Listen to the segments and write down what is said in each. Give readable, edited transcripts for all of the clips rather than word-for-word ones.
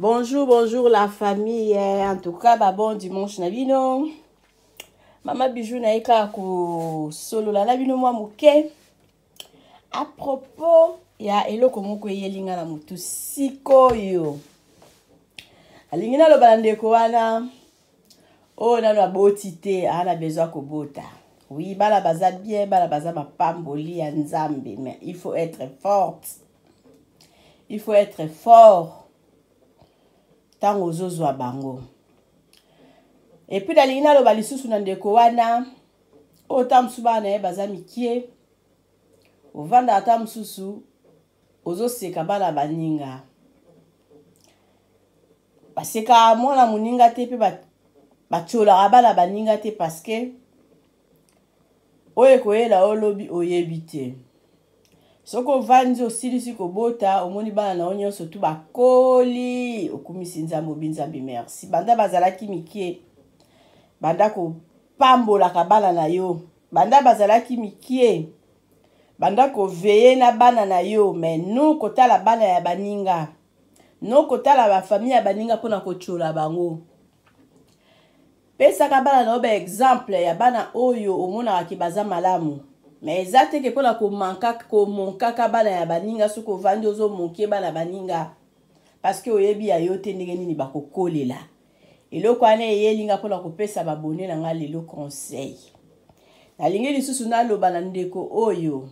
Bonjour, bonjour la famille. En tout cas, bon dimanche nabino. Mama Bijou naika ko solo la nabino mwa muke. À propos, ya eloko moko yelinga na mutu sikoyo. Alingina lo balandeko wana. Oh nano aboti te, ana besoin ko bota. Oui, bala baza bien, bala baza mapamboli ya nzambe, mais il faut être forte. Il faut être fort. Tango zozwa bango. Et puis dalina lo balisusu na ndeko wana o tamsuba na baza mikie ovanda ata msusu ozoseka bana baninga baseka mwana muninga te pe bachola bana baninga te parce que oye koyela olobi oyebi te soko vanzi osilisi kobota omoni bana na onyoso tu bakoli okumisi nzambo binzambi merci banda bazalaki mikie banda ko pambola kabala na yo banda bazalaki mikie banda ko veye na bana na yo mais nous kotala bana ya baninga nous kotala ba famille ya baninga pona ko chola bango pesa kabala na ba exemple ya bana oyo omona ki baza malamu mais ezate ke pona ko monka kabala ya baninga soko vandi ozo monkie bana baninga parce que oyebi ya yo te ndenge nini bakokolela eloko ane eyelinga mpona kopesa babone na nga lelo conseil nalingi lisusu naloba na ndeko oyo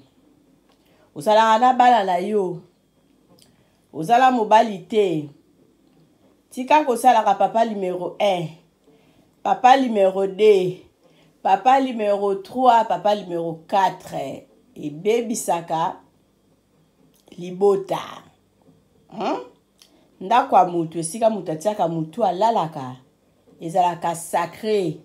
osalaka na bana na yo ozala mobali te tika kosalaka papa numéro 1 papa numéro 2 papa numéro 3 papa numéro 4 ebebisaka libota ndako ya mutu esika mutu atiaka mutu alalaka ezalaka sacré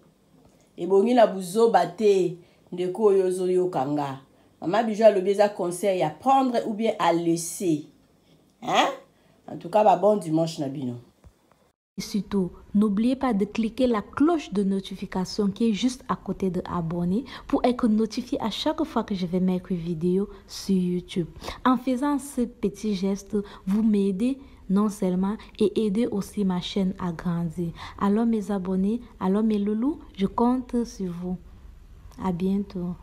ebongi na buzoba te ndeko oyo ozoyokanga Mama Bijou alobi eza conseil à prendre ou bien à laisser en tout cas bon dimanche na bino. Et surtout, n'oubliez pas de cliquer la cloche de notification qui est juste à côté de abonner pour être notifié à chaque fois que je vais mettre une vidéo sur YouTube. En faisant ce petit geste, vous m'aidez non seulement et aider aussi ma chaîne à grandir. Alors mes abonnés, alors mes loulous, je compte sur vous. À bientôt.